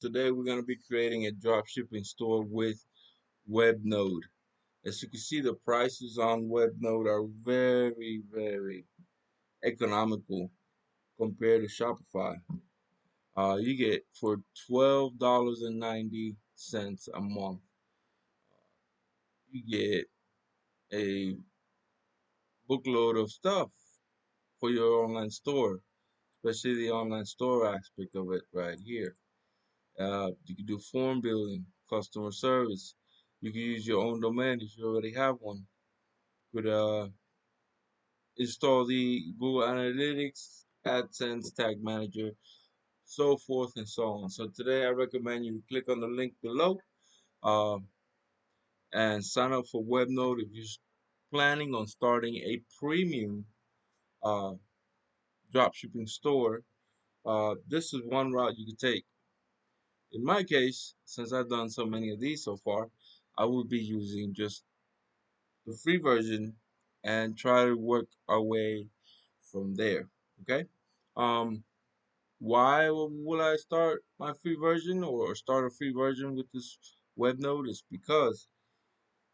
Today we're going to be creating a dropshipping store with Webnode. As you can see, the prices on Webnode are very economical compared to Shopify. You get for $12.90 a month. You get a bookload of stuff for your online store, especially the online store aspect of it right here. You can do form building, customer service. You can use your own domain if you already have one. You could install the Google Analytics, AdSense, Tag Manager, so forth and so on. So today I recommend you click on the link below uh, and sign up for Webnode if you're planning on starting a premium uh, dropshipping store. This is one route you could take. In my case, since I've done so many of these so far, I will be using just the free version and try to work our way from there. Okay. Um, why will I start my free version or start a free version with this web node? Is because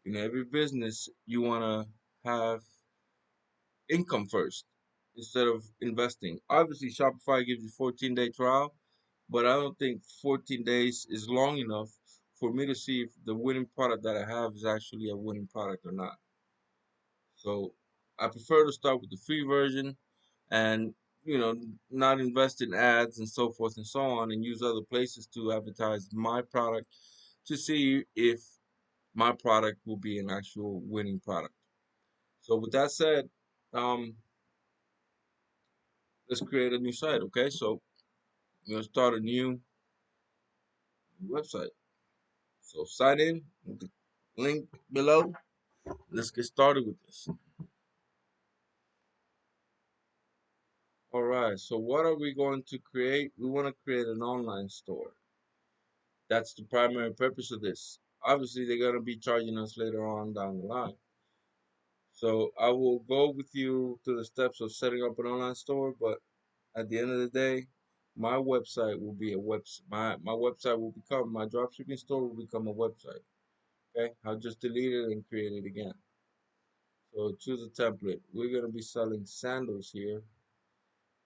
in every business you want to have income first instead of investing. Obviously, Shopify gives you 14-day trial, but I don't think 14 days is long enough for me to see if the winning product that I have is actually a winning product or not. So I prefer to start with the free version and not invest in ads and so forth and so on and use other places to advertise my product to see if my product will be an actual winning product. So with that said, um, let's create a new site. Okay, so we're gonna start a new website. So sign in with the link below. Let's get started with this. All right, so what are we going to create? We want to create an online store. That's the primary purpose of this. Obviously, they're going to be charging us later on down the line. So I will go with you to the steps of setting up an online store, but at the end of the day, my website will be a website. My website will become my dropshipping store will become a website. Okay, I'll just delete it and create it again. So choose a template. We're gonna be selling sandals here,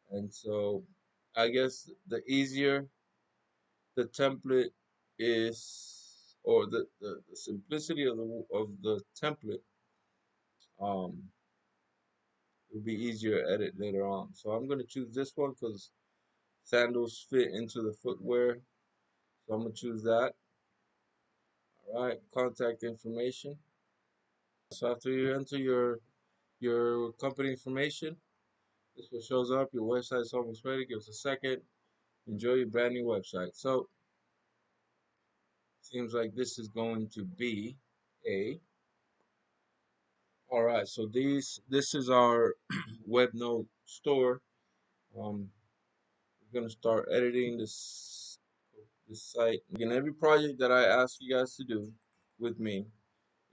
and so I guess the easier the template is, or the simplicity of the template, um, will be easier to edit later on. So I'm gonna choose this one because sandals fit into the footwear. So I'm gonna choose that. All right, contact information. So after you enter your company information, this what shows up. Your website is almost ready. Give us a second. Enjoy your brand new website. So seems like this is going to be a all right. So this is our Webnode store. We're gonna start editing this site. Again, every project that I ask you guys to do with me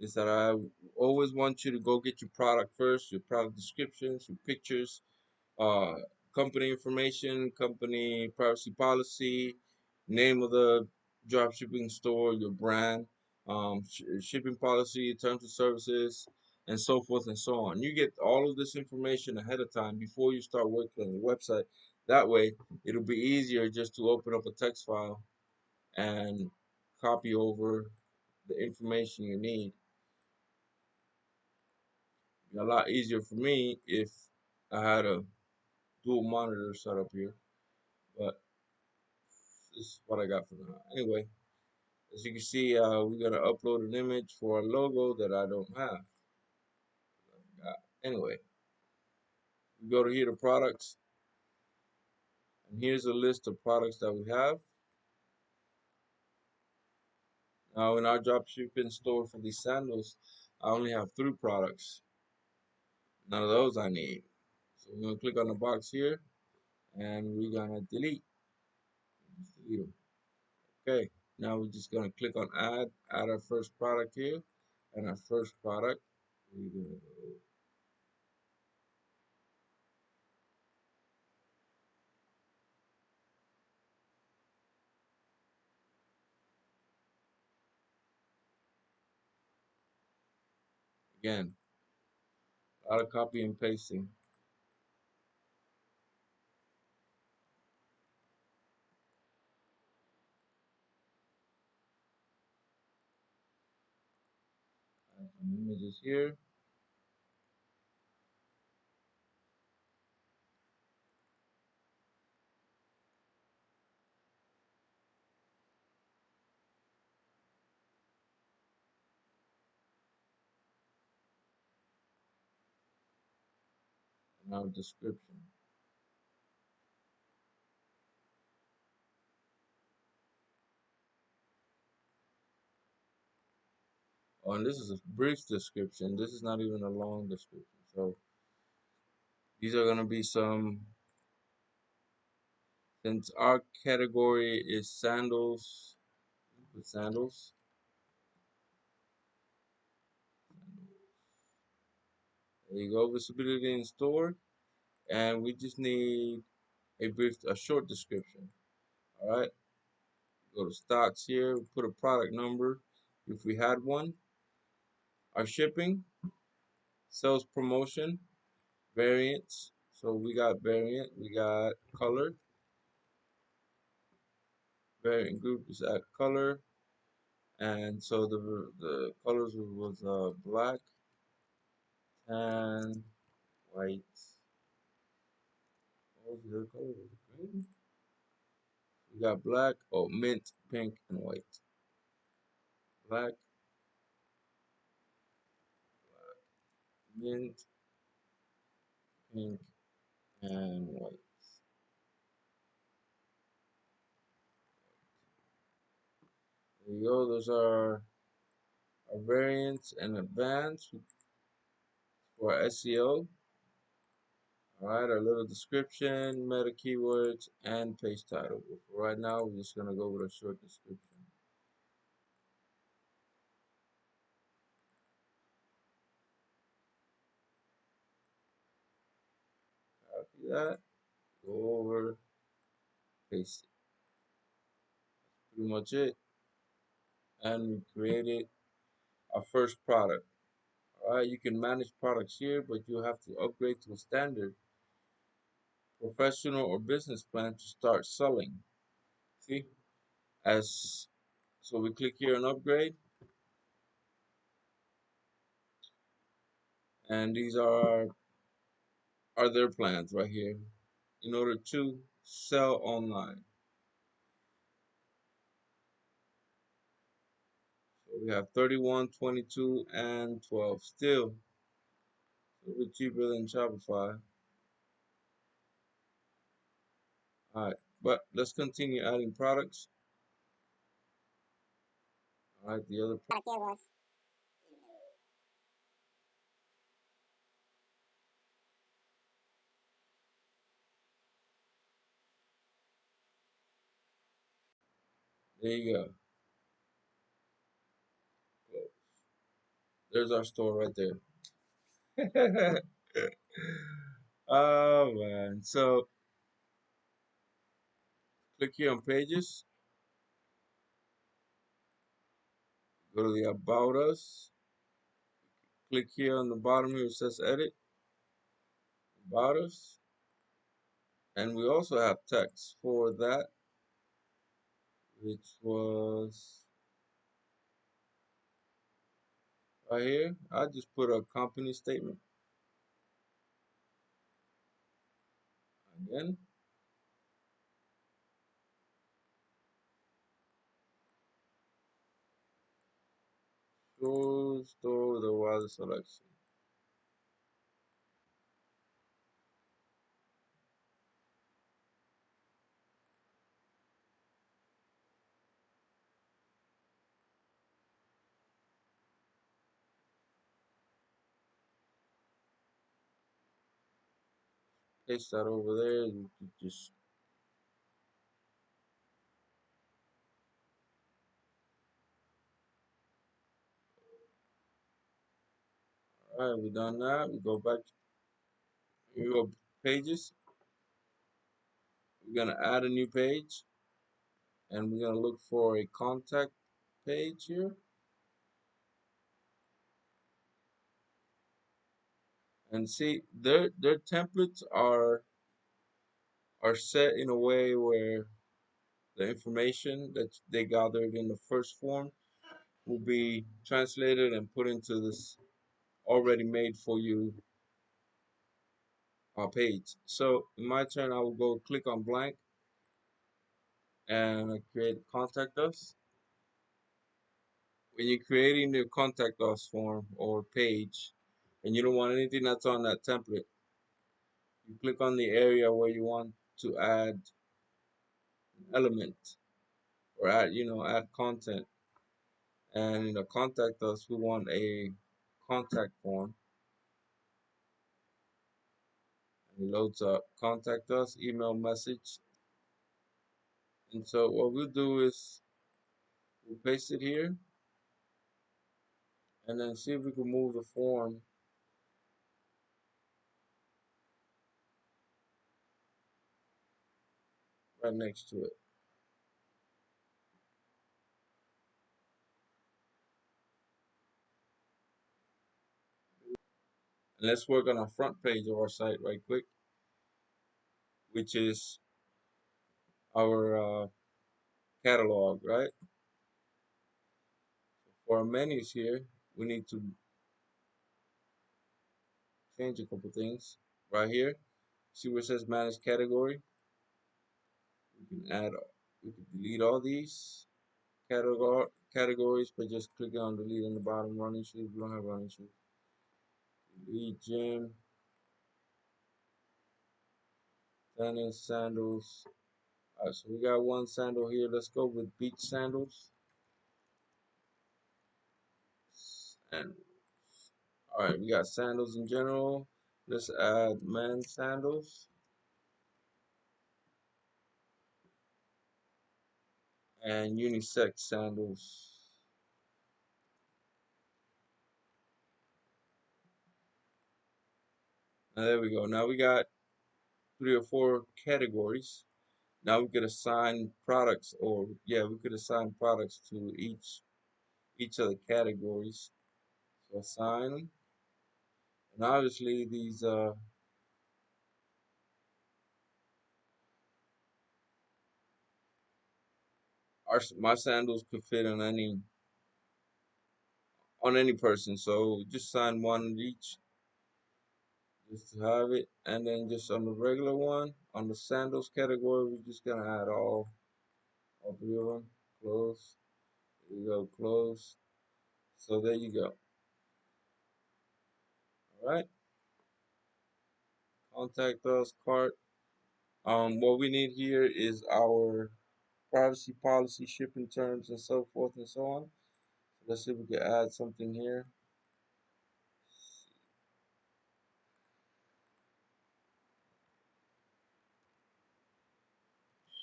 is that I always want you to go get your product first, your product descriptions, your pictures, uh, company information, company privacy policy, name of the drop shipping store, your brand, shipping policy, terms of services, and so forth and so on. You get all of this information ahead of time before you start working on your website. That way, it'll be easier just to open up a text file and copy over the information you need. It'd be a lot easier for me if I had a dual monitor set up here, but this is what I got for now. Anyway, as you can see, we're gonna upload an image for a logo that I don't have. Anyway, we go to here to products, and here's a list of products that we have. Now in our dropshipping store for these sandals, I only have 3 products. None of those I need. So we're gonna click on the box here, and we're gonna delete. Just delete them. Okay. Now we're just gonna click on add our first product here, and our first product. We're gonna go Again, a lot of copy and pasting. Add some images here. And our description. Oh, and this is a brief description. This is not even a long description. So these are going to be some, since our category is sandals, with sandals. There you go, visibility in store. And we just need a short description. All right. Go to stocks here, put a product number if we had one. Our shipping, sales promotion, variants. So we got variant, we got color. Variant group is at color. And so the colors was black, tan, white. What was the other color? Was it green? We got black, oh, mint, pink, and white. Black, mint, pink, and white. There you go. Those are our variants and advanced for SEO. All right, our little description, meta keywords, and page title. But for right now, we're just gonna go with a short description. Copy that, go over, paste it. Pretty much it. And we created our first product. All right, you can manage products here, but you have to upgrade to a standard professional or business plan to start selling. See, as so we click here on upgrade, and these are their plans right here in order to sell online. So we have 31, 22, and 12. Still a little bit cheaper than Shopify. All right, but let's continue adding products. All right, the other product there was. There you go. There's our store right there. Oh man. So click here on pages. Go to the About Us. Click here on the bottom here. It says Edit. About Us. And we also have text for that, which was right here. I just put a company statement. Again. Store the wallet selection. Paste that over there. You just all right. We done that. We go back. We go pages. We're gonna add a new page, and we're gonna look for a contact page here. And see, their templates are set in a way where the information that they gathered in the first form will be translated and put into this already made for you page. So in my turn, I will go click on blank and create contact us. When you're creating the contact us form or page and you don't want anything that's on that template, you click on the area where you want to add an element or add content. And in the contact us, we want a contact form. And it loads up contact us, email message. And so what we'll do is we'll paste it here and then see if we can move the form right next to it. And let's work on our front page of our site right quick, which is our catalog, right? For our menus here, we need to change a couple things. Right here, see where it says manage category? We can delete all these categories by just clicking on delete on the bottom. Running shoes, we don't have running shoes. Delete gym, tennis, sandals. Alright, so we got one sandal here. Let's go with beach sandals. And alright, we got sandals in general. Let's add men's sandals and unisex sandals. Now there we go. Now we got 3 or 4 categories. Now we could assign products, or yeah, we could assign products to each of the categories. So assign them, and obviously these my sandals could fit on any person. So just assign one each, just to have it, and then just on the regular one, on the sandals category, we're just gonna add all 3 of them. Close. There you go. Close. So there you go. All right. Contact us, cart. What we need here is our privacy policy, shipping terms, and so forth and so on. So let's see if we can add something here.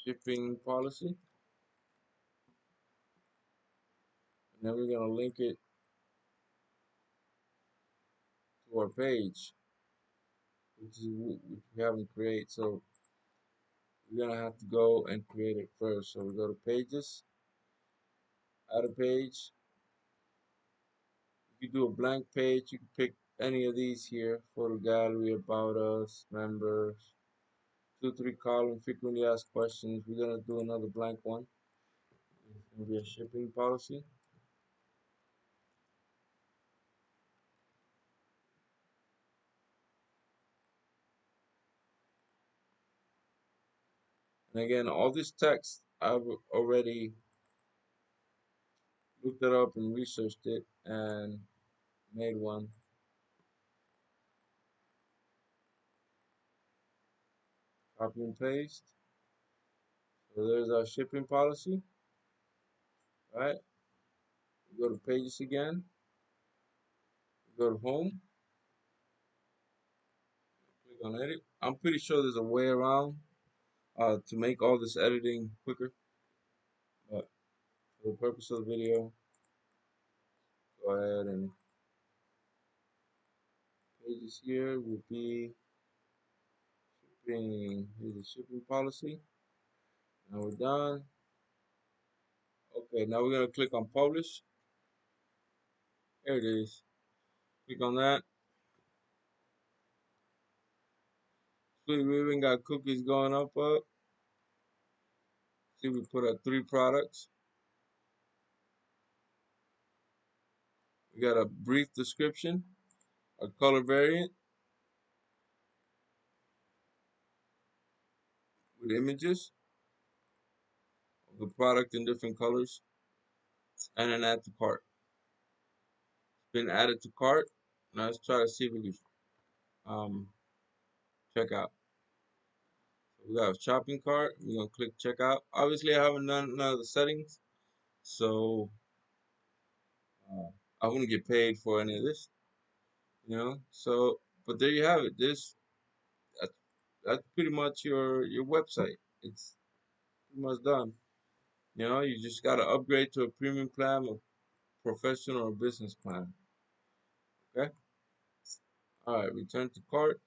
Shipping policy, and then we're gonna link it to our page, which we haven't created. So we're gonna have to go and create it first. So we go to pages, add a page. You can do a blank page. You can pick any of these here: photo gallery, about us, members, 2, 3 column, frequently asked questions. We're gonna do another blank one. It's gonna be a shipping policy. And again, all this text I've already looked it up and researched it and made one. Copy and paste. So there's our shipping policy, right? We go to pages again. We go to home. Click on edit. I'm pretty sure there's a way around to make all this editing quicker. But for the purpose of the video, go ahead and pages here will be shipping. Here's the shipping policy. Now we're done. Okay, now we're gonna click on publish. There it is. Click on that. We even got cookies going up. See, we put up 3 products. We got a brief description, a color variant with images of the product in different colors, and an add to cart. It's been added to cart. Now let's try to see if we can check out. So we got a shopping cart. We're gonna click checkout. Obviously, I haven't done none of the settings, so uh, I wouldn't get paid for any of this, you know. So, but there you have it. That's, that's pretty much your website. It's pretty much done. You know, you just gotta upgrade to a premium plan, a professional or business plan. Okay. All right. Return to cart.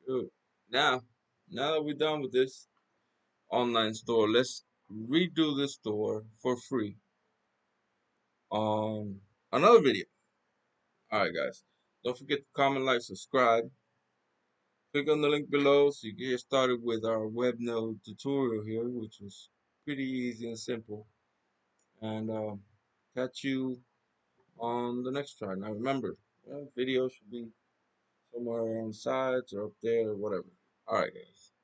Good. Now, now that we're done with this online store, let's redo this store for free on another video. All right, guys. Don't forget to comment, like, subscribe. Click on the link below so you can get started with our Webnode tutorial here, which was pretty easy and simple. And catch you on the next try. Now remember, videos should be somewhere on the sides or up there or whatever. All right, guys.